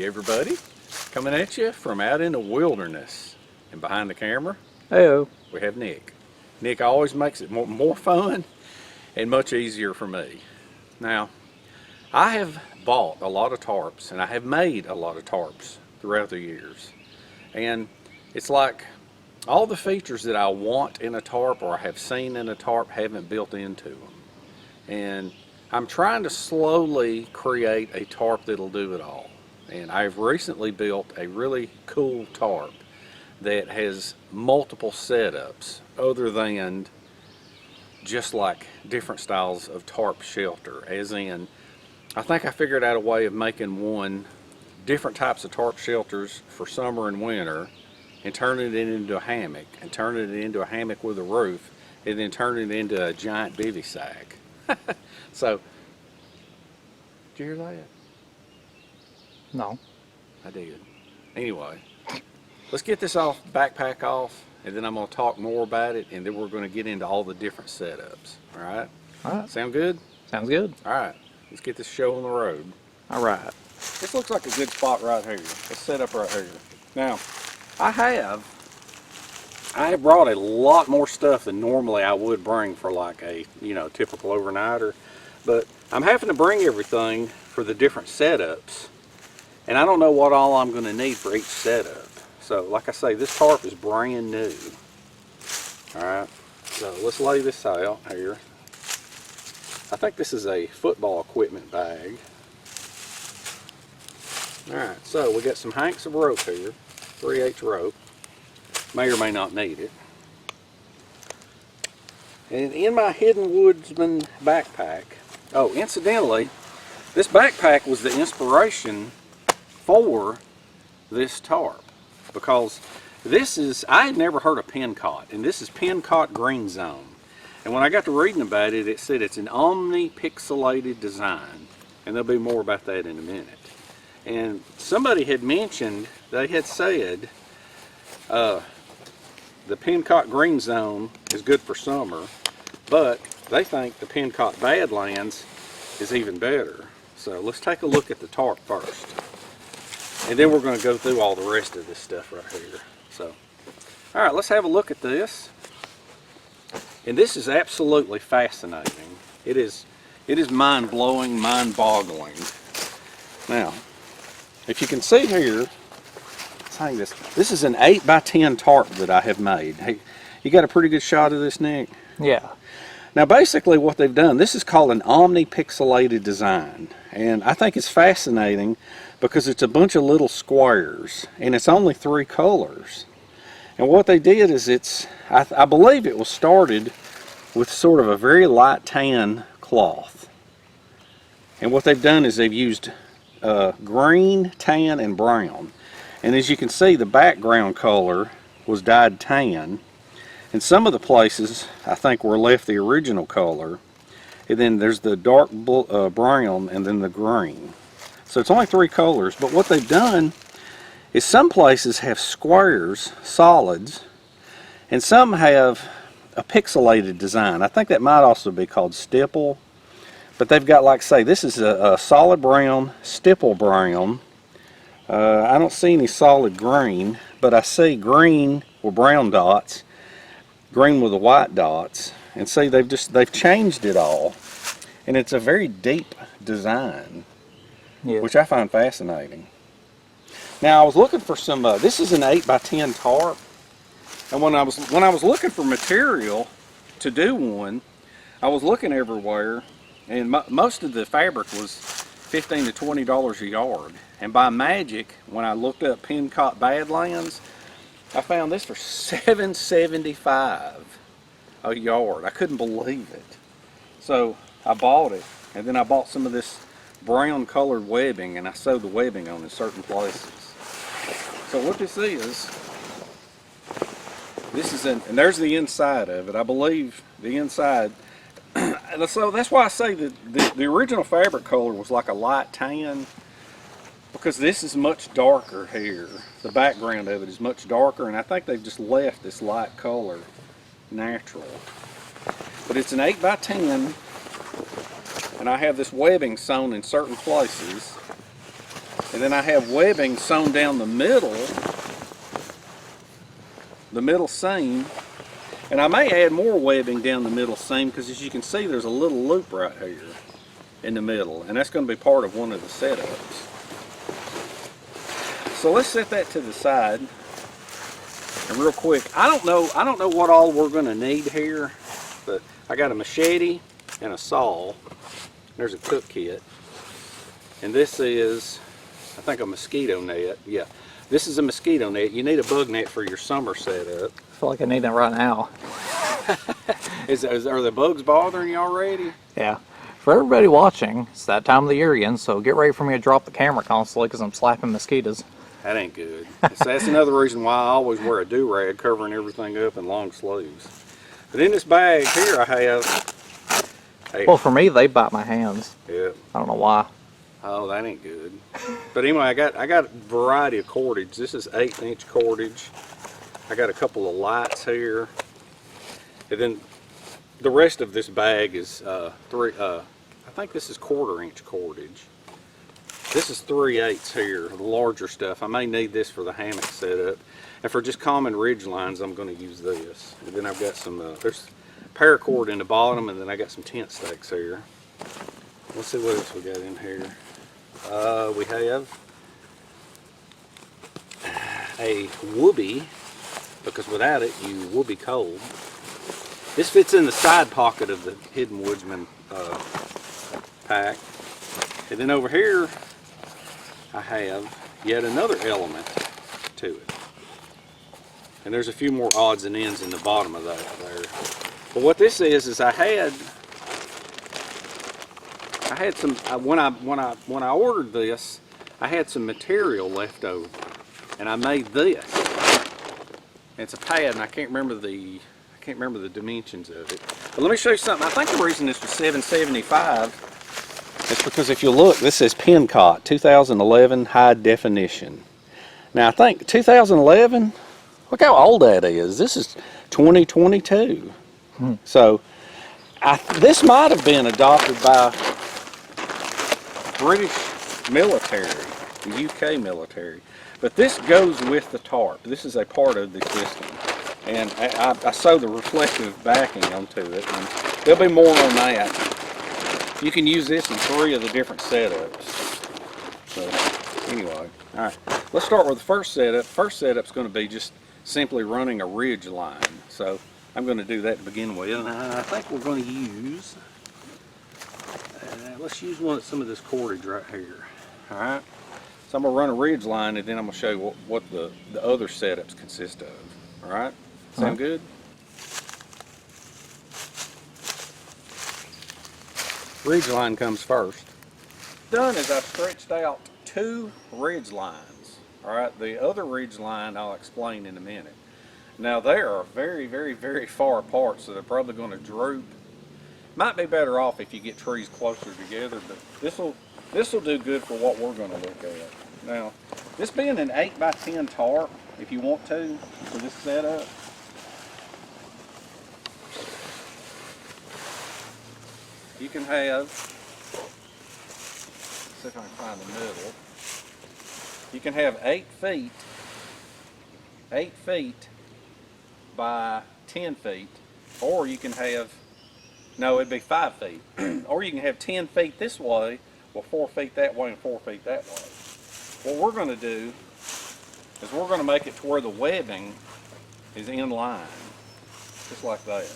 Hey everybody, coming at you from out in the wilderness. And behind the camera, Heyo. we have Nick. Nick always makes it more fun and much easier for me. Now, I have bought a lot of tarps and I have made a lot of tarps throughout the years. And it's like all the features that I want in a tarp or I have seen in a tarp haven't built into them. And I'm trying to slowly create a tarp that'll do it all. And I've recently built a really cool tarp that has multiple setups other than just like different styles of tarp shelter. As in, I think I figured out a way of making one different types of tarp shelters for summer and winter and turning it into a hammock and turning it into a hammock with a roof and then turning it into a giant bivy sack. So, did you hear that? No. I did. Anyway, let's get this backpack off, and then I'm going to talk more about it, and then we're going to get into all the different setups. All right? All right. Sound good? Sounds good. All right. Let's get this show on the road. All right. This looks like a good spot right here. Let's set up right here. Now, I have brought a lot more stuff than normally I would bring for like a, typical overnighter. But I'm having to bring everything for the different setups. And I don't know what all I'm going to need for each setup. So, like I say, this tarp is brand new. Alright, so let's lay this out here. I think this is a football equipment bag. Alright, so we got some hanks of rope here. 3/8 rope. May or may not need it. And in my Hidden Woodsman backpack, oh, incidentally, this backpack was the inspiration for this tarp, because this is, I had never heard of PenCott, and this is PenCott Green Zone. And when I got to reading about it, it said it's an omni-pixelated design, and there'll be more about that in a minute. And somebody had mentioned, they had said, the PenCott Green Zone is good for summer, but they think the PenCott Badlands is even better. So let's take a look at the tarp first. And then we're going to go through all the rest of this stuff right here. So, all right, let's have a look at this. And this is absolutely fascinating. It is mind-blowing, mind-boggling. Now, if you can see here, let's hang this. This is an 8x10 tarp that I have made. Hey, you got a pretty good shot of this, Nick? Yeah. Now basically what they've done, this is called an omni-pixelated design. And I think it's fascinating because it's a bunch of little squares and it's only 3 colors. And what they did is I believe it was started with sort of a very light tan cloth. And what they've done is they've used green, tan, and brown. And as you can see, the background color was dyed tan. And some of the places, I think, were left the original color. And then there's the dark brown and then the green. So it's only 3 colors. But what they've done is some places have squares, solids, and some have a pixelated design. I think that might also be called stipple. But they've got, like say, this is a solid brown, stipple brown. I don't see any solid green, but I see green with brown dots, green with the white dots, and see they've changed it all, and it's a very deep design, Yeah. which I find fascinating. Now I was looking for some. This is an 8x10 tarp, and when I was looking for material to do one, I was looking everywhere, and most of the fabric was $15 to $20 a yard. And by magic, when I looked up PenCott Badlands, I found this for $7.75 a yard. I couldn't believe it. So I bought it, and then I bought some of this brown colored webbing, and I sewed the webbing on in certain places. So what this is and there's the inside of it. I believe the inside, so that's why I say that the original fabric color was like a light tan, because this is much darker here. The background of it is much darker, and I think they've just left this light color natural. But it's an 8x10, and I have this webbing sewn in certain places. And then I have webbing sewn down the middle seam. And I may add more webbing down the middle seam because as you can see there's a little loop right here in the middle, and that's going to be part of one of the setups. So let's set that to the side. And real quick, I don't know what all we're going to need here, but I got a machete and a saw. There's a cook kit. And this is, I think, a mosquito net. Yeah, this is a mosquito net. You need a bug net for your summer setup. I feel like I need that right now. Are the bugs bothering you already? Yeah. For everybody watching, it's that time of the year again, so get ready for me to drop the camera constantly because I'm slapping mosquitoes. That ain't good. So that's another reason why I always wear a do-rag covering everything up in long sleeves. But in this bag here I have... Well, for me, they bite my hands. Yeah. I don't know why. Oh, that ain't good. But anyway, I got a variety of cordage. This is 8-inch cordage. I got a couple of lights here. And then the rest of this bag is I think this is 1/4-inch cordage. This is 3/8 here, the larger stuff. I may need this for the hammock setup. And for just common ridge lines, I'm going to use this. And then I've got some, there's paracord in the bottom, and then I got some tent stakes here. Let's see what else we got in here. We have a whoopee, because without it, you will be cold. This fits in the side pocket of the Hidden Woodsman pack. And then over here, I have yet another element to it. And there's a few more odds and ends in the bottom of that there. But what this is I had some when I ordered this, I had some material left over, and I made this. It's a pad, and I can't remember the dimensions of it. But let me show you something. I think the reason this was $7.75 is because if you look, this says PenCott 2011 high definition. Now I think 2011. Look how old that is. This is 2022. So this might have been adopted by British military, the UK military. But this goes with the tarp. This is a part of the system. And I sew the reflective backing onto it. And there'll be more on that. You can use this in 3 of the different setups. So anyway, all right. Let's start with the first setup. First setup's going to be just simply running a ridge line. So I'm going to do that to begin with. And I think we're going to use, let's use some of this cordage right here. All right. So I'm going to run a ridge line, and then I'm going to show you what the other setups consist of. All right. Sound good? Ridge line comes first. Done is I've stretched out 2 ridge lines. All right, the other ridge line I'll explain in a minute. Now they are very, very, very far apart, so they're probably going to droop. Might be better off if you get trees closer together, but this will do good for what we're going to look at. Now, this being an 8x10 tarp, if you want to, for this setup, you can have, let's see if I can find the middle. You can have 8 feet by 10 feet, or you can have, no, it'd be 5 feet, or you can have 10 feet this way, well 4 feet that way and 4 feet that way. What we're going to do is we're going to make it to where the webbing is in line, just like that.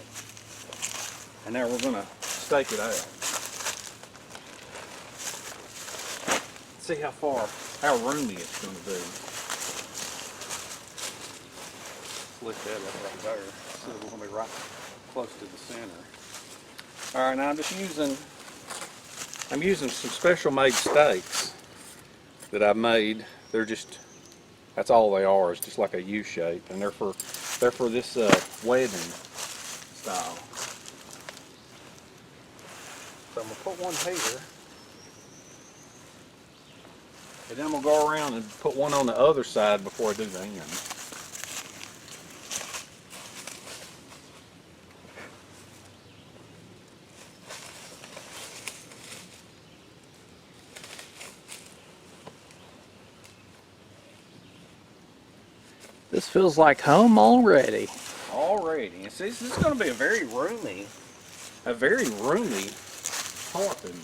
And now we're going to stake it out. See how roomy it's going to be. Lift that up right there. So we're going to be right close to the center. All right, now I'm using some special made stakes that I made. They're just, that's all they are, is just like a U shape, and they're for this webbing style. So I'm gonna put one here, and then I'm gonna go around and put one on the other side before I do the end. feels like home already. Already. And see, this is going to be a very roomy tarp in there.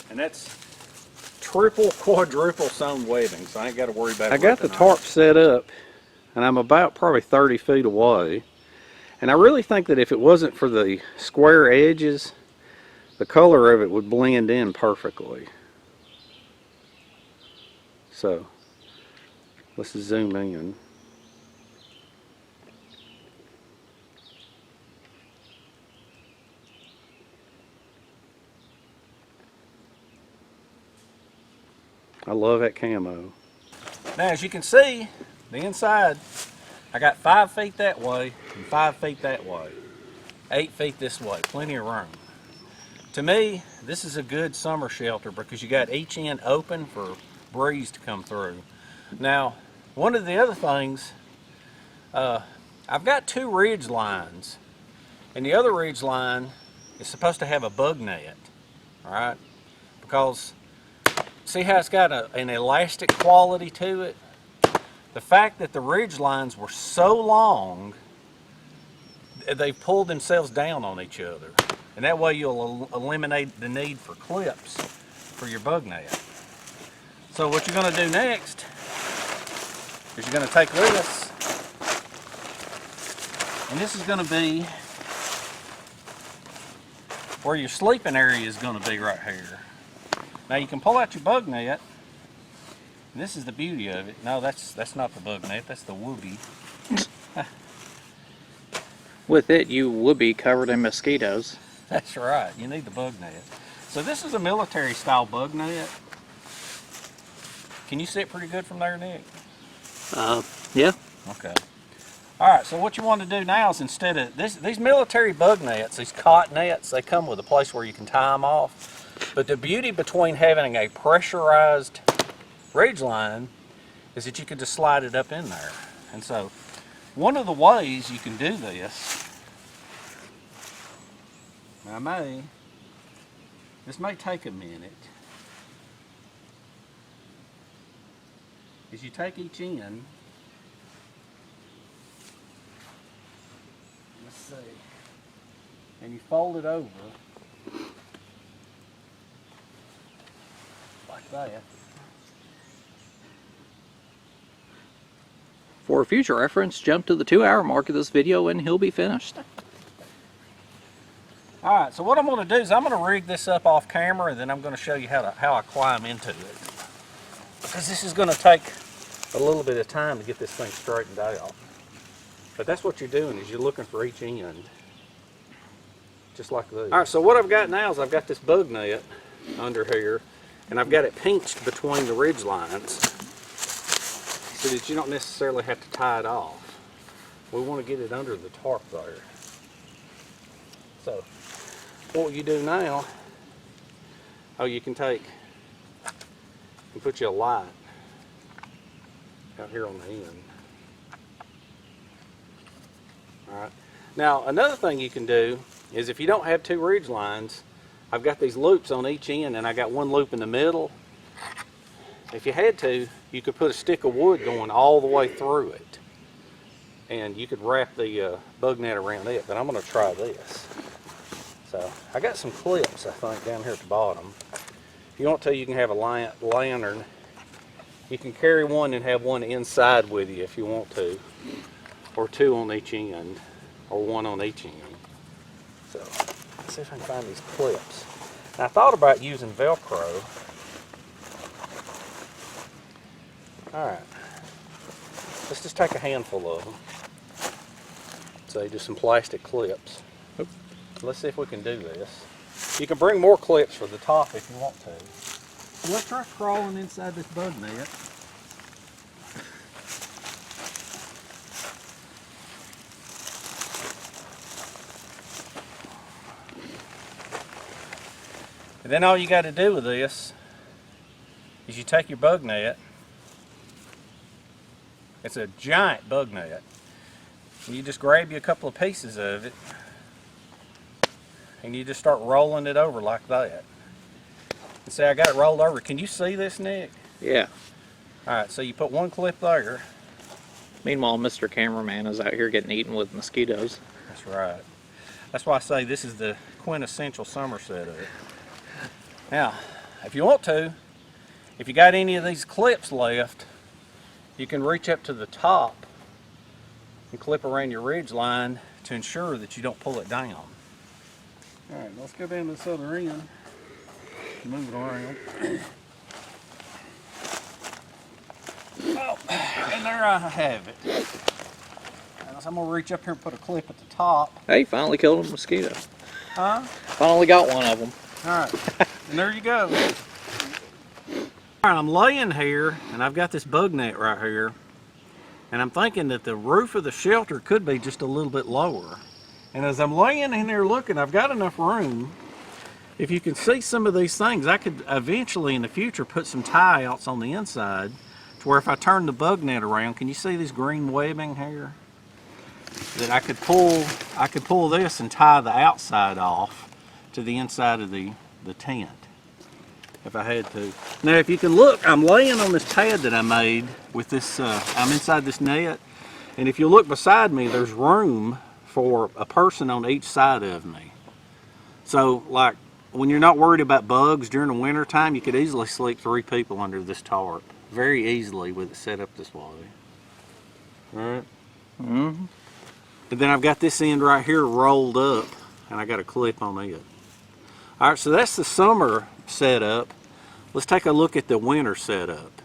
And that's triple, quadruple sewn webbing, so I ain't got to worry about it. I got the tarp set up, and I'm about probably 30 feet away. And I really think that if it wasn't for the square edges, the color of it would blend in perfectly. So, let's zoom in. I love that camo. Now, as you can see, the inside, I got 5 feet that way and 5 feet that way. 8 feet this way, plenty of room. To me, this is a good summer shelter because you got each end open for breeze to come through. Now, one of the other things, I've got 2 ridge lines, and the other ridge line is supposed to have a bug net, all right? Because see how it's got an elastic quality to it? The fact that the ridge lines were so long, they pulled themselves down on each other. And that way you'll eliminate the need for clips for your bug net. So what you're going to do next is you're going to take this, and this is going to be where your sleeping area is going to be right here. Now you can pull out your bug net, and this is the beauty of it. No, that's not the bug net, that's the whoopee. With it, you would be covered in mosquitoes. That's right, you need the bug net. So this is a military style bug net. Can you see it pretty good from there, Nick? Yeah. Okay. Alright, so what you want to do now is instead of these military bug nets, these cot nets, they come with a place where you can tie them off. But the beauty between having a pressurized ridge line is that you can just slide it up in there. And so one of the ways you can do this, this may take a minute, is you take each end, let's see, and you fold it over like that. For future reference, jump to the 2-hour mark of this video and he'll be finished. Alright, so what I'm going to do is I'm going to rig this up off camera, and then I'm going to show you how I climb into it. Because this is going to take a little bit of time to get this thing straightened out. But that's what you're doing, is you're looking for each end. Just like this. Alright, so what I've got now is I've got this bug net under here, and I've got it pinched between the ridge lines so that you don't necessarily have to tie it off. We want to get it under the tarp there. So what you do now, you can take and put you a light out here on the end. Alright. Now another thing you can do is if you don't have 2 ridge lines, I've got these loops on each end, and I got one loop in the middle. If you had to, you could put a stick of wood going all the way through it, and you could wrap the bug net around it. But I'm going to try this. So I got some clips, I think, down here at the bottom. If you want to, you can have a lantern. You can carry one and have one inside with you if you want to, or 2 on each end, or 1 on each end. So let's see if I can find these clips. Now, I thought about using Velcro. Alright, let's just take a handful of them. So just some plastic clips. Let's see if we can do this. You can bring more clips for the top if you want to. So let's try crawling inside this bug net. And then all you got to do with this is you take your bug net. It's a giant bug net. And you just grab you a couple of pieces of it and you just start rolling it over like that. And see, I got it rolled over. Can you see this, Nick? Yeah. Alright, so you put one clip there. Meanwhile, Mr. Cameraman is out here getting eaten with mosquitoes. That's right. That's why I say this is the quintessential summer setup. Now, if you want to, if you got any of these clips left, you can reach up to the top and clip around your ridge line to ensure that you don't pull it down. Alright, let's go down this other end. Move it around. Oh, and there I have it. Now, so I'm going to reach up here and put a clip at the top. Hey, finally killed a mosquito. Huh? Finally got one of them. Alright, and there you go. Alright, I'm laying here, and I've got this bug net right here, and I'm thinking that the roof of the shelter could be just a little bit lower. And as I'm laying in there looking, I've got enough room. If you can see some of these things, I could eventually in the future put some tie outs on the inside to where if I turn the bug net around, can you see this green webbing here? That I could pull this and tie the outside off to the inside of the tent if I had to. Now if you can look, I'm laying on this pad that I made with this, I'm inside this net, and if you look beside me, there's room for a person on each side of me. So like when you're not worried about bugs during the winter time, you could easily sleep 3 people under this tarp. Very easily with it set up this way. Alright? Mm-hmm. And then I've got this end right here rolled up, and I got a clip on it. Alright, so that's the summer setup. Let's take a look at the winter setup.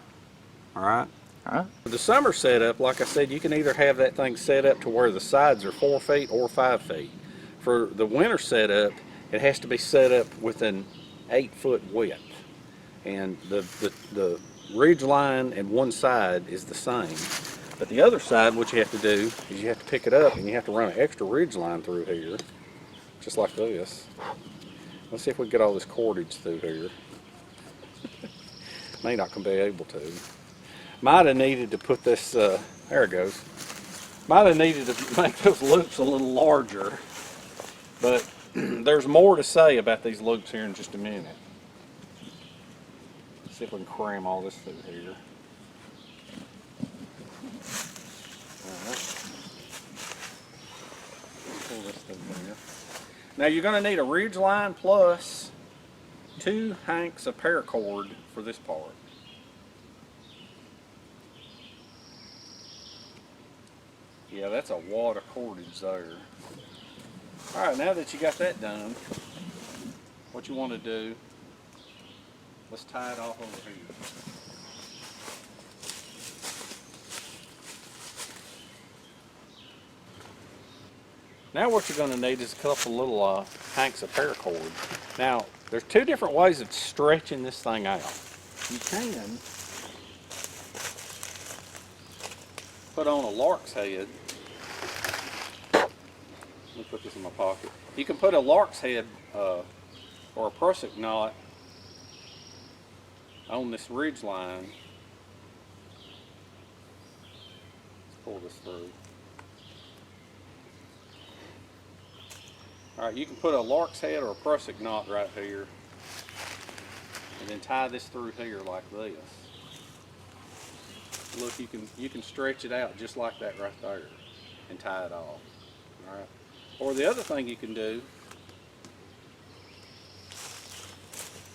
Alright? Alright. The summer setup, like I said, you can either have that thing set up to where the sides are 4 feet or 5 feet. For the winter setup, it has to be set up with an 8-foot width. And the ridge line and one side is the same. But the other side, what you have to do is you have to pick it up and you have to run an extra ridge line through here, just like this. Let's see if we can get all this cordage through here. May not be able to. Might have needed to put this, there it goes. Might have needed to make those loops a little larger, but there's more to say about these loops here in just a minute. Let's see if we can cram all this through here. Alright. Pull this through here. Now you're going to need a ridge line plus 2 hanks of paracord for this part. Yeah, that's a wad of cordage there. Alright, now that you got that done, what you want to do, let's tie it off over here. Now what you're going to need is a couple little hanks of paracord. Now, there's 2 different ways of stretching this thing out. You can put on a lark's head. Let me put this in my pocket. You can put a lark's head or a prusik knot on this ridge line. Let's pull this through. Alright, you can put a lark's head or a prusik knot right here and then tie this through here like this. Look, you can stretch it out just like that right there and tie it off. Alright. Or the other thing you can do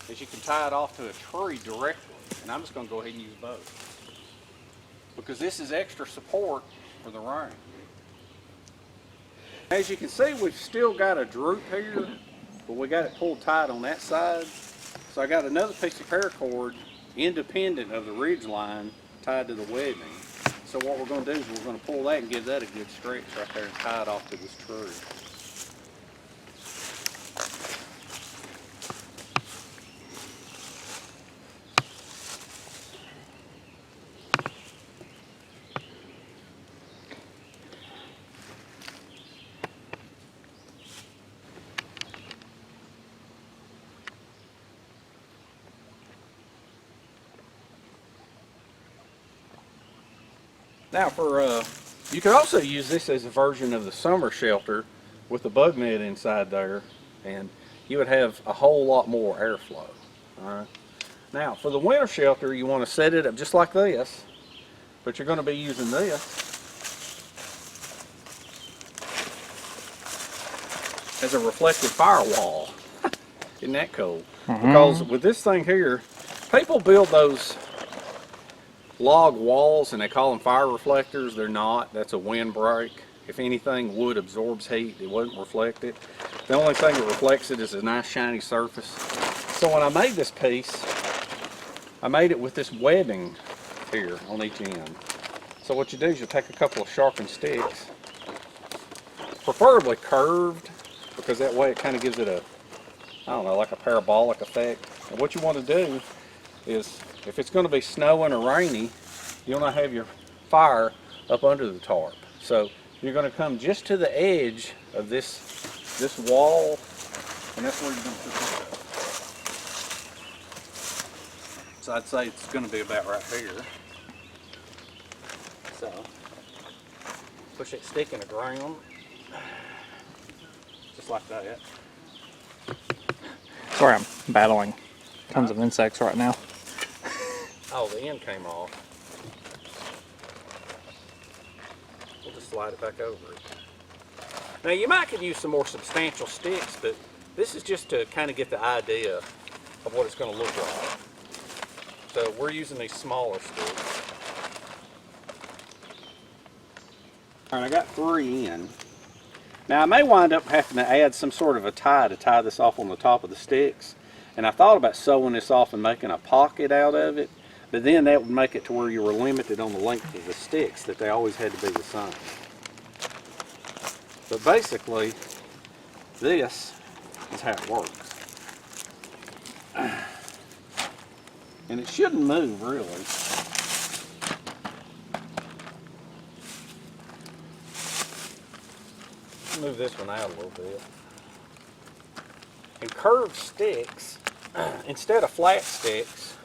is you can tie it off to a tree directly, and I'm just going to go ahead and use both because this is extra support for the rain. As you can see, we've still got a droop here, but we got it pulled tight on that side. So I got another piece of paracord independent of the ridge line tied to the webbing. So what we're going to do is we're going to pull that and give that a good stretch right there and tie it off to this tree. Now for You could also use this as a version of the summer shelter with the bug net inside there, and you would have a whole lot more airflow. All right. Now, for the winter shelter, you want to set it up just like this, but you're going to be using this as a reflective firewall. Isn't that cool? Because with this thing here, people build those log walls and they call them fire reflectors. They're not. That's a windbreak. If anything, wood absorbs heat. It wouldn't reflect it. The only thing that reflects it is a nice shiny surface. So when I made this piece, I made it with this webbing here on each end. So what you do is you take a couple of sharpened sticks, preferably curved, because that way it kind of gives it a, I don't know, like a parabolic effect. And what you want to do is, if it's going to be snowing or rainy, you want to have your fire up under the tarp. So you're going to come just to the edge of this wall, and that's where you're going to put this up. So I'd say it's going to be about right here. So push that stick in the ground, just like that. Sorry, I'm battling tons of insects right now. Oh, the end came off. We'll just slide it back over it. Now you might could use some more substantial sticks, but this is just to kind of get the idea of what it's going to look like. So we're using these smaller sticks. All right, I got 3 in. Now I may wind up having to add some sort of a tie to tie this off on the top of the sticks. And I thought about sewing this off and making a pocket out of it, but then that would make it to where you were limited on the length of the sticks, that they always had to be the same. But basically, this is how it works. And it shouldn't move, really. Move this one out a little bit. And curved sticks, instead of flat sticks,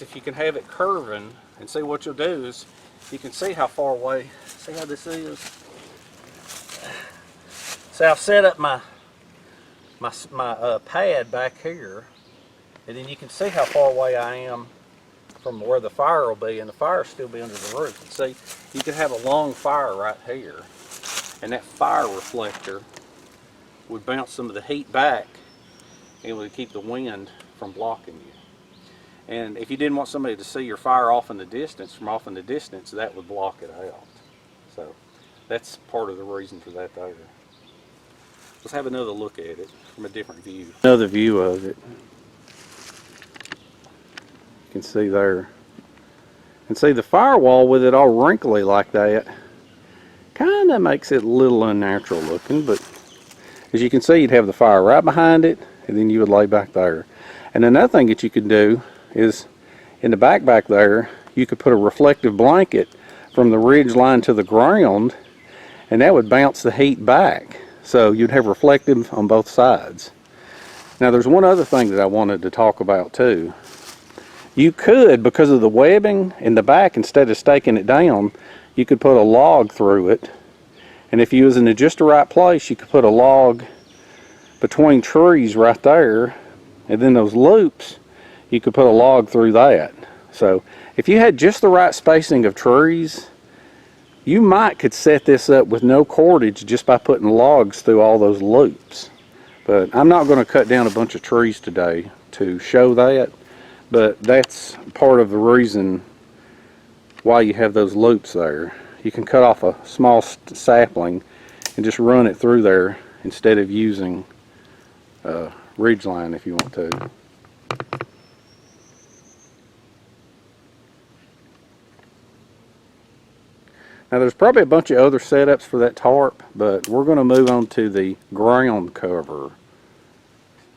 if you can have it curving, and see what you'll do is, you can see how far away, see how this is? So I've set up my pad back here, and then you can see how far away I am from where the fire will be, and the fire will still be under the roof. And see, you could have a long fire right here, and that fire reflector would bounce some of the heat back and it would keep the wind from blocking you. And if you didn't want somebody to see your fire off in the distance, that would block it out. So that's part of the reason for that there. Let's have another look at it from a different view. Another view of it. You can see there. And see the firewall with it all wrinkly like that kind of makes it a little unnatural looking, but as you can see, you'd have the fire right behind it, and then you would lay back there. And another thing that you could do is, in the back there, you could put a reflective blanket from the ridge line to the ground, and that would bounce the heat back. So you'd have reflective on both sides. Now there's one other thing that I wanted to talk about too. You could, because of the webbing in the back, instead of staking it down, you could put a log through it. And if you was in just the right place, you could put a log between trees right there, and then those loops, you could put a log through that. So if you had just the right spacing of trees, you could set this up with no cordage just by putting logs through all those loops. But I'm not going to cut down a bunch of trees today to show that, but that's part of the reason why you have those loops there. You can cut off a small sapling and just run it through there instead of using a ridge line if you want to. Now there's probably a bunch of other setups for that tarp, but we're going to move on to the ground cover.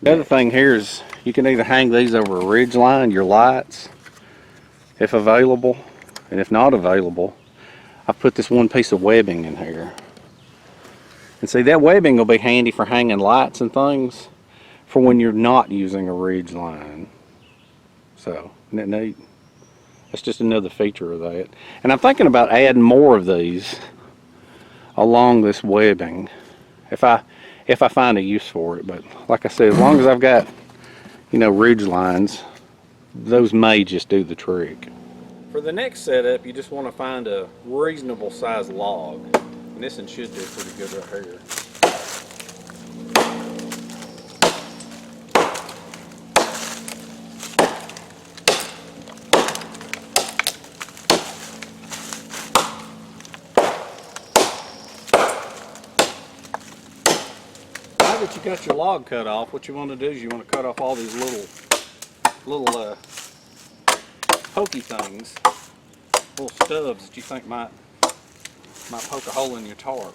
The other thing here is you can either hang these over a ridge line, your lights, if available, and if not available, I've put this one piece of webbing in here. And see, that webbing will be handy for hanging lights and things for when you're not using a ridge line. So, isn't that neat? That's just another feature of that. And I'm thinking about adding more of these along this webbing if I find a use for it. But like I said, as long as I've got, you know, ridge lines, those may just do the trick. For the next setup, you just want to find a reasonable sized log. And this one should do pretty good right here. Now that you got your log cut off, what you want to do is you want to cut off all these little pokey things, little stubs that you think might poke a hole in your tarp.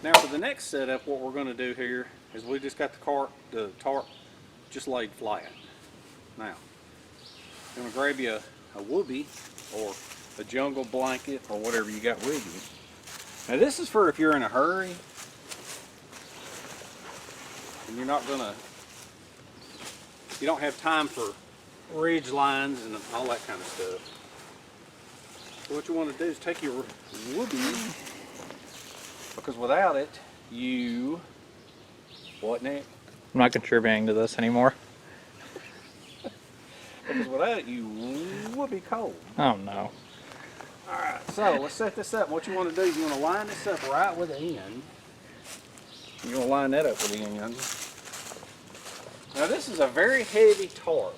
Now for the next setup, what we're going to do here is we just got the tarp just laid flat. Now, I'm going to grab you a whoopee or a jungle blanket or whatever you got with you. Now this is for if you're in a hurry and you don't have time for ridge lines and all that kind of stuff. So what you want to do is take your whoopee, because without it, what, Nick? I'm not contributing to this anymore. Because without it, you would be cold. Oh no. Alright, so let's set this up. What you want to do is you want to line this up right with the end. You want to line that up with the end. Now this is a very heavy tarp.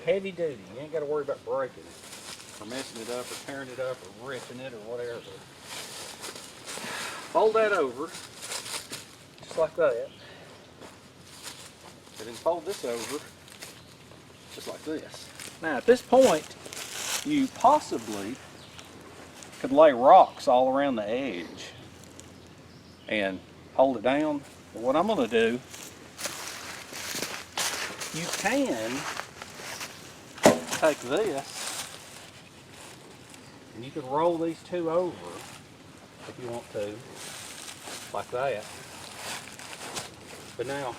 Heavy duty. You ain't got to worry about breaking it, or messing it up, or tearing it up, or ripping it, or whatever. Fold that over, just like that. And then fold this over, just like this. Now at this point, you possibly could lay rocks all around the edge and hold it down. But what I'm going to do, you can take this and you could roll these two over if you want to, like that. But now,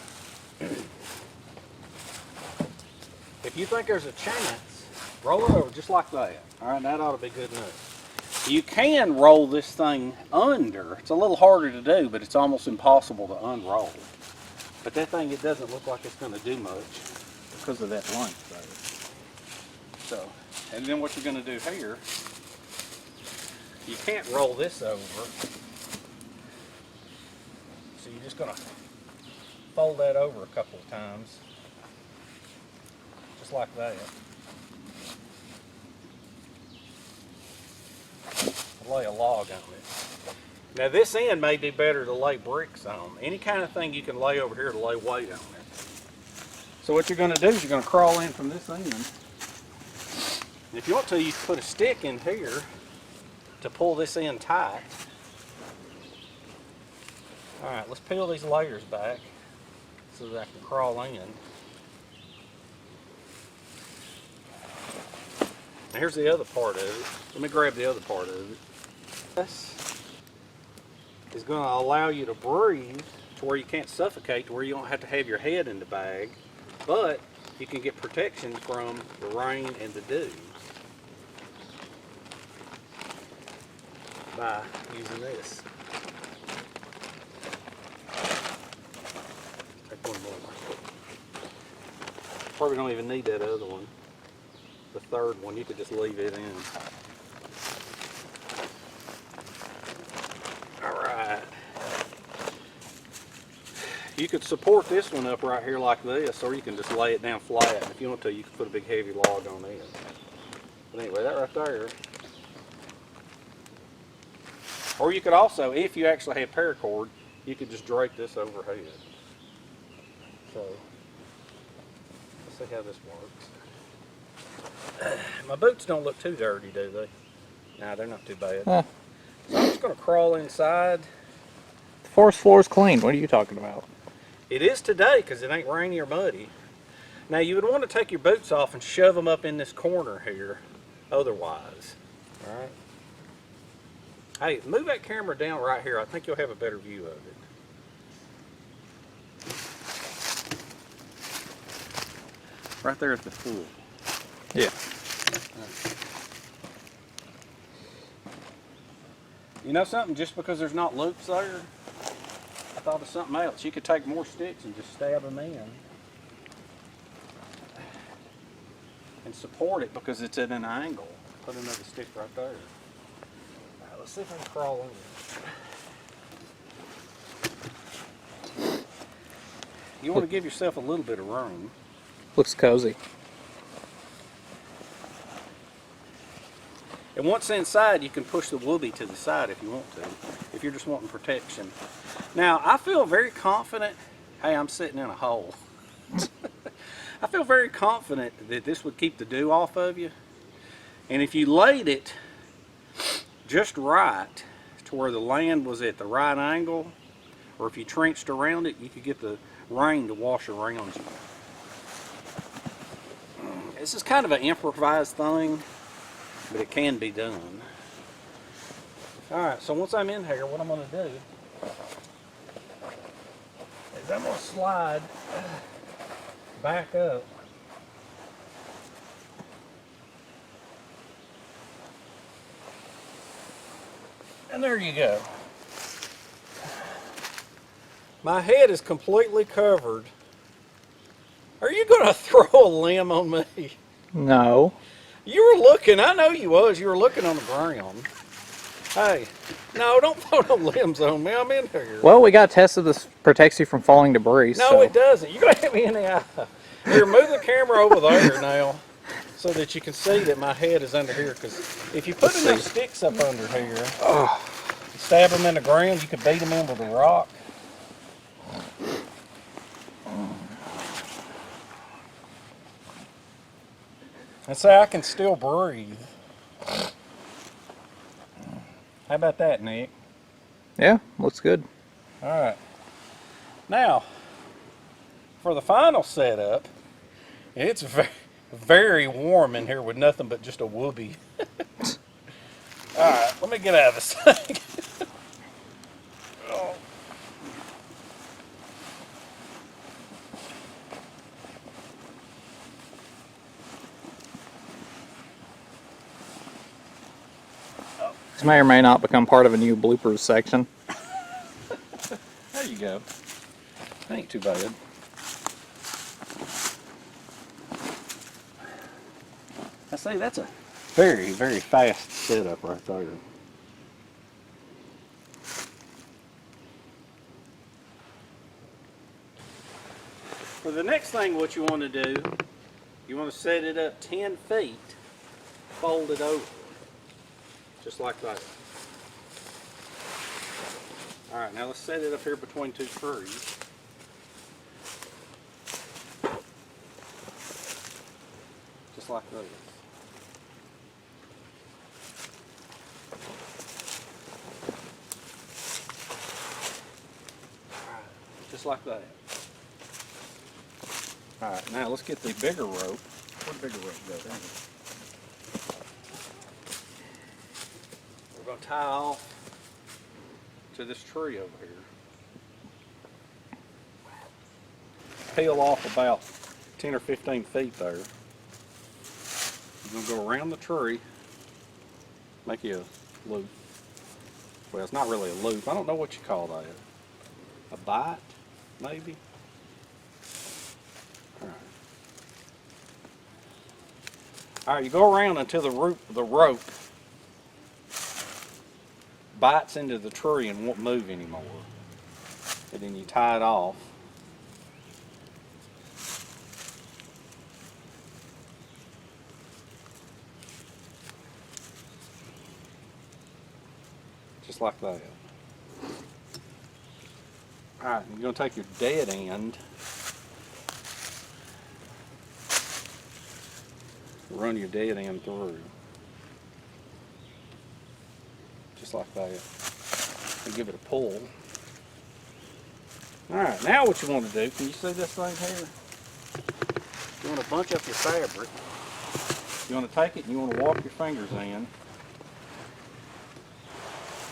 if you think there's a chance, roll it over just like that. All right, that ought to be good enough. You can roll this thing under. It's a little harder to do, but it's almost impossible to unroll. But that thing, it doesn't look like it's going to do much because of that length there. So, and then what you're going to do here, you can't roll this over. So you're just going to fold that over a couple of times. Just like that. Lay a log on it. Now this end may be better to lay bricks on. Any kind of thing you can lay over here to lay weight on it. So what you're going to do is you're going to crawl in from this end. And if you want to, you can put a stick in here to pull this in tight. Alright, let's peel these layers back so that I can crawl in. Now here's the other part of it. Let me grab the other part of it. This is going to allow you to breathe to where you can't suffocate, to where you don't have to have your head in the bag, but you can get protection from the rain and the dew by using this. Take one more. Probably don't even need that other one. The third one, you could just leave it in. Alright. You could support this one up right here like this, or you can just lay it down flat. If you want to, you can put a big heavy log on it. But anyway, that right there. Or you could also, if you actually have paracord, you could just drape this overhead. So, let's see how this works. My boots don't look too dirty, do they? Nah, they're not too bad. Huh. So I'm just going to crawl inside. The forest floor is clean. What are you talking about? It is today because it ain't rainy or muddy. Now you would want to take your boots off and shove them up in this corner here otherwise. All right. Hey, move that camera down right here. I think you'll have a better view of it. Right there at the full. Yeah. You know something? Just because there's not loops there, I thought of something else. You could take more sticks and just stab them in. And support it because it's at an angle. Put another stick right there. All right, let's see if I can crawl in. You want to give yourself a little bit of room. Looks cozy. And once inside, you can push the whoopee to the side if you want to, if you're just wanting protection. Now, I feel very confident. Hey, I'm sitting in a hole. I feel very confident that this would keep the dew off of you. And if you laid it just right to where the land was at the right angle, or if you trenched around it, you could get the rain to wash around you. This is kind of an improvised thing, but it can be done. Alright, so once I'm in here, what I'm going to do is I'm going to slide back up. And there you go. My head is completely covered. Are you going to throw a limb on me? No. You were looking, I know you was, you were looking on the ground. Hey, no, don't throw no limbs on me, I'm in here. Well, we got tested. This protects you from falling debris. No, so. it doesn't. You're going to hit me in the eye. Here, move the camera over there now so that you can see that my head is under here. Because if you put enough sticks up under here, stab them in the ground, you could beat them in with a rock. And say I can still breathe. How about that, Nick? Yeah, looks good. All right. Now, for the final setup, it's very, very warm in here with nothing but just a whoopee. All right, let me get out of this thing. Oh. This may or may not become part of a new bloopers section. There you go. Ain't too bad. I say that's a very, very fast setup right there. For the next thing, what you want to do, you want to set it up 10 feet, fold it over, just like that. All right, now let's set it up here between two trees. Just like this. All right, just like that. All right, now let's get the bigger rope. Where'd the bigger rope go? There it is. We're going to tie off to this tree over here. Peel off about 10 or 15 feet there. You're going to go around the tree, make you a loop. Well, it's not really a loop. I don't know what you call that. A bite, maybe? All right, you go around until the rope bites into the tree and won't move anymore. And then you tie it off. Just like that. All right, you're going to take your dead end, run your dead end through. Just like that. And give it a pull. Alright, now what you want to do, can you see this thing here? You want to bunch up your fabric. You want to take it and you want to walk your fingers in.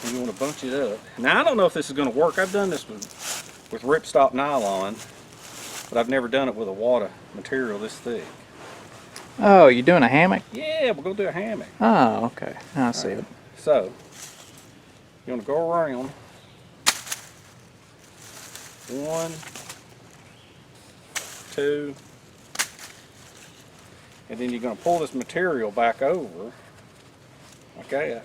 And you want to bunch it up. Now I don't know if this is going to work. I've done this with ripstop nylon, but I've never done it with a wad material this thick. Oh, you doing a hammock? Yeah, we're going to do a hammock. Oh, okay. I see it. So, you want to go around 1, 2, and then you're going to pull this material back over like that.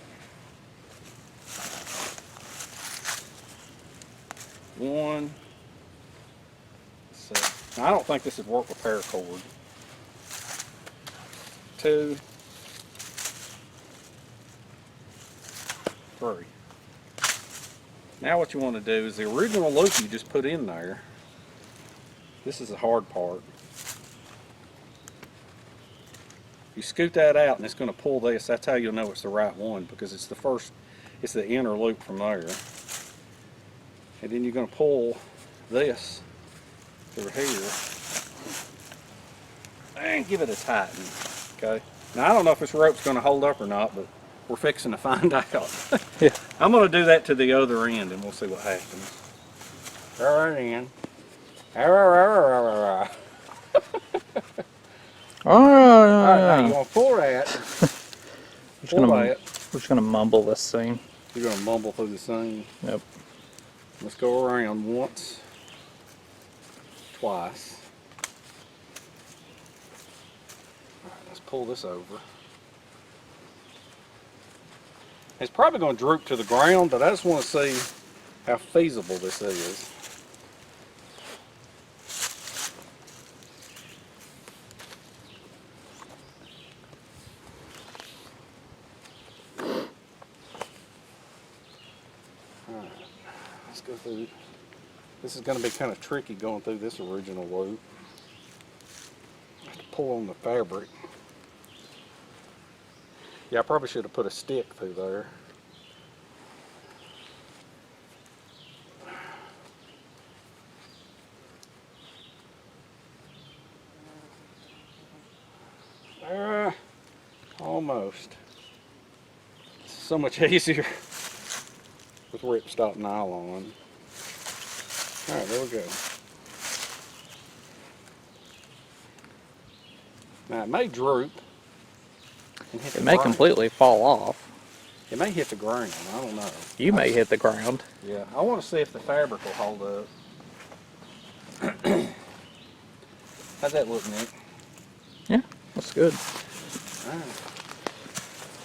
1. So, now I don't think this would work with paracord. 2, 3. Now what you want to do is the original loop you just put in there. This is the hard part. You scoot that out and it's going to pull this. That's how you'll know it's the right one, because it's it's the inner loop from there. And then you're going to pull this through here and give it a tighten. Okay. Now I don't know if this rope's going to hold up or not, but we're fixing to find out. Yeah. I'm going to do that to the other end and we'll see what happens. Right in. Alright, now you want to pull that. We're just gonna mumble this scene. You're going to mumble through the seam. Yep. Let's go around once, twice. Alright, let's pull this over. It's probably going to droop to the ground, but I just want to see how feasible this is. Alright, let's go through. This is going to be kind of tricky going through this original loop. I have to pull on the fabric. Yeah, I probably should have put a stick through there. Almost. It's so much easier with ripstop nylon. Alright, there we go. Now it may droop. It may completely fall off. It may hit the ground, I don't know. You may hit the ground. Yeah, I want to see if the fabric will hold up. How's that look, Nick? Yeah, that's good. Alright.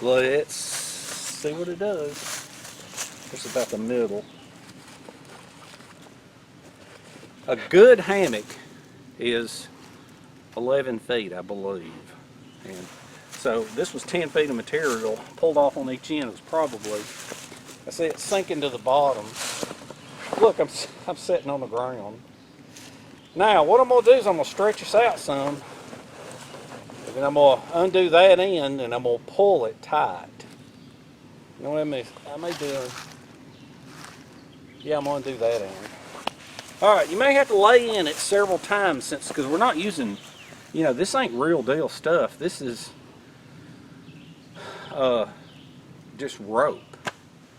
Let's see what it does. It's about the middle. A good hammock is 11 feet, I believe. And so this was 10 feet of material pulled off on each end. It was probably, I see it sinking to the bottom. Look, I'm sitting on the ground. Now, what I'm going to do is I'm going to stretch this out some. And then I'm going to undo that end and I'm going to pull it tight. You know what I may do? Yeah, I'm going to do that end. Alright, you may have to lay in it several times because we're not using, you know, this ain't real deal stuff. This is just rope.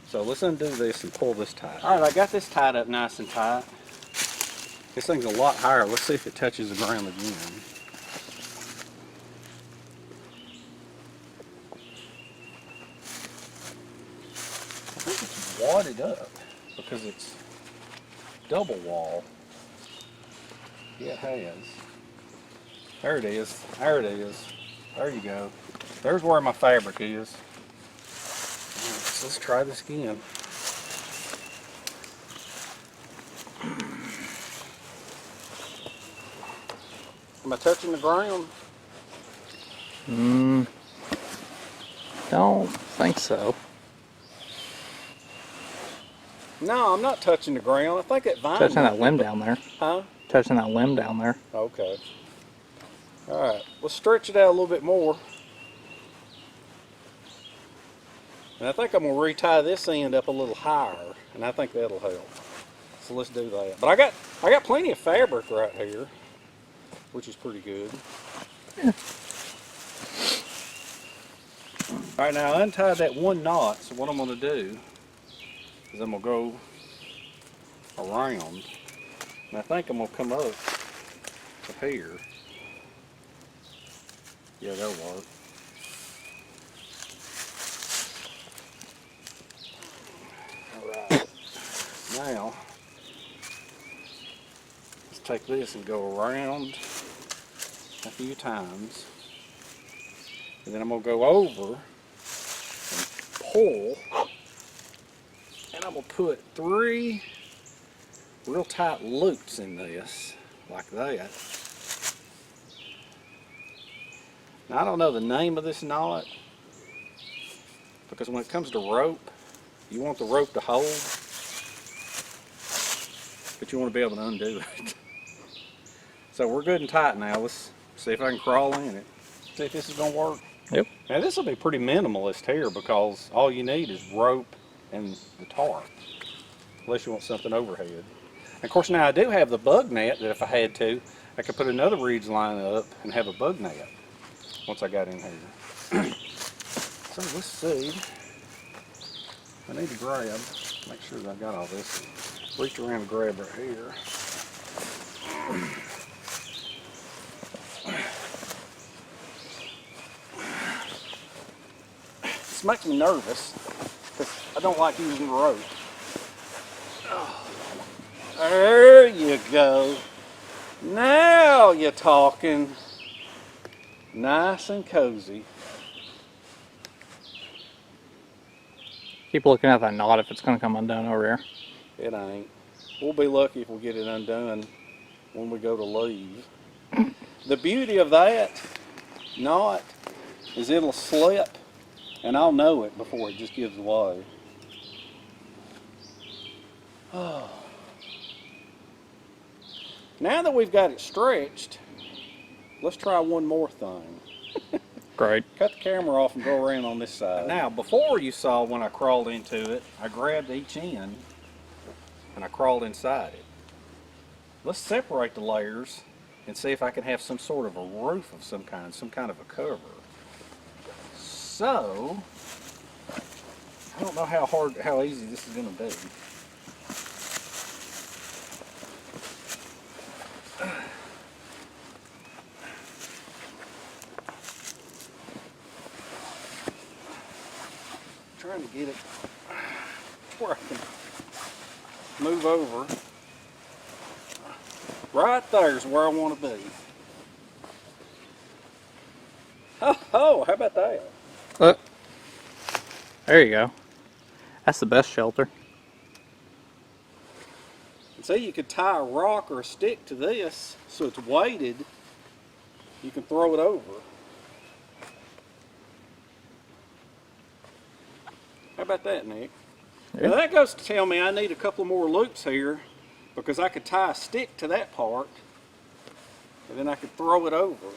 So let's undo this and pull this tight. Alright, I got this tied up nice and tight. This thing's a lot higher. Let's see if it touches the ground again. I think it's wadded up because it's double wall. Yeah, it has. There it is. There it is. There you go. There's where my fabric is. Right, so let's try this again. Am I touching the ground? Don't think so. No, I'm not touching the ground. I think that vine. Touching that limb down there. Huh? Touching that limb down there. Okay. Alright, let's stretch it out a little bit more. And I think I'm going to retie this end up a little higher, and I think that'll help. So let's do that. But I got plenty of fabric right here, which is pretty good. Yeah. All right, now I untied that one knot, so what I'm gonna do is I'm gonna go around, and I think I'm gonna come up here. Yeah, that'll work. All right, now let's take this and go around a few times, and then I'm gonna go over and pull, and I'm gonna put 3 real tight loops in this, like that. Now I don't know the name of this knot, because when it comes to rope, you want the rope to hold, but you want to be able to undo it. So we're good and tight now. Let's see if I can crawl in it. See if this is gonna work. Yep. Now this will be pretty minimalist here, because all you need is rope and the tarp, unless you want something overhead. And of course now I do have the bug net that if I had to, I could put another ridge line up and have a bug net once I got in here. So let's see. I need to grab, make sure that I've got all this. Reach around and grab right here. This makes me nervous because I don't like using the rope. There you go. Now you're talking. Nice and cozy. Keep looking at that knot if it's going to come undone over here. It ain't. We'll be lucky if we get it undone when we go to leave. The beauty of that knot is it'll slip and I'll know it before it just gives way. Oh. Now that we've got it stretched, let's try one more thing. Great. Cut the camera off and go around on this side. Now, before you saw when I crawled into it, I grabbed each end and I crawled inside it. Let's separate the layers and see if I can have some sort of a roof of some kind of a cover. So, I don't know how easy this is going to be. Trying to get it where I can move over. Right there's where I want to be. Oh, how about that? Look. There you go. That's the best shelter. And see, you could tie a rock or a stick to this so it's weighted. You can throw it over. How about that, Nick? Yeah. Now that goes to tell me I need a couple more loops here, because I could tie a stick to that part and then I could throw it over.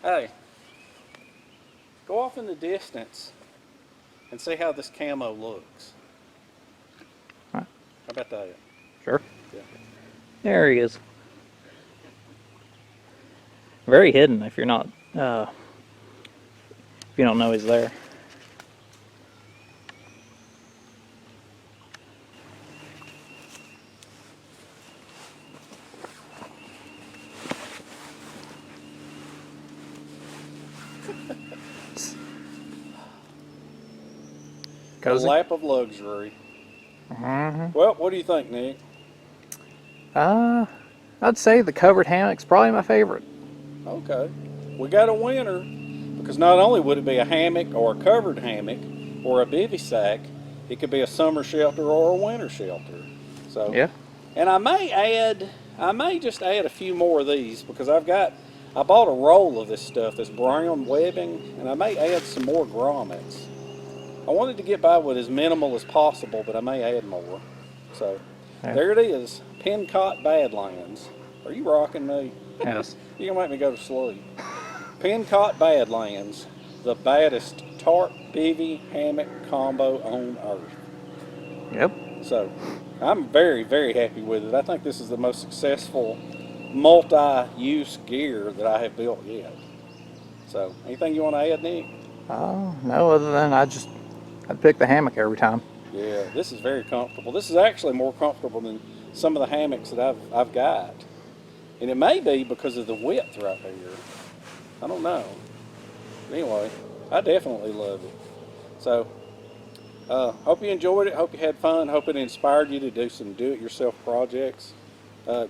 Hey, go off in the distance and see how this camo looks. Right. How about that? Sure. Yeah. There he is. Very hidden if you're not, if you don't know he's there. A lap of luxury. Mm-hmm. Well, what do you think, Nick? I'd say the covered hammock's probably my favorite. Okay. We got a winner, because not only would it be a hammock or a covered hammock or a bivy sack, it could be a summer shelter or a winter shelter. So Yeah. And I may just add a few more of these, because I bought a roll of this stuff, this brown webbing, and I may add some more grommets. I wanted to get by with as minimal as possible, but I may add more. So Yeah. there it is, PenCott Badlands. Are you rocking me? Yes. You're gonna make me go to sleep. PenCott Badlands, the baddest tarp bivy hammock combo on earth. Yep. So I'm very, very happy with it. I think this is the most successful multi-use gear that I have built yet. So, anything you want to add, Nick? No, other than I'd pick the hammock every time. Yeah, this is very comfortable. This is actually more comfortable than some of the hammocks that I've got. And it may be because of the width right here. I don't know. But anyway, I definitely love it. So, hope you enjoyed it. Hope you had fun. Hope it inspired you to do some do-it-yourself projects.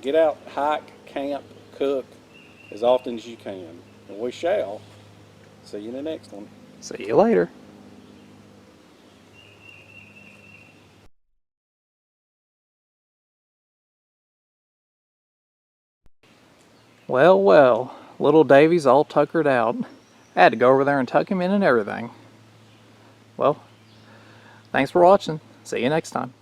Get out, hike, camp, cook as often as you can. And we shall. See you in the next one. See you later. Well, well, little Davy's all tuckered out. I had to go over there and tuck him in and everything. Well, thanks for watching. See you next time.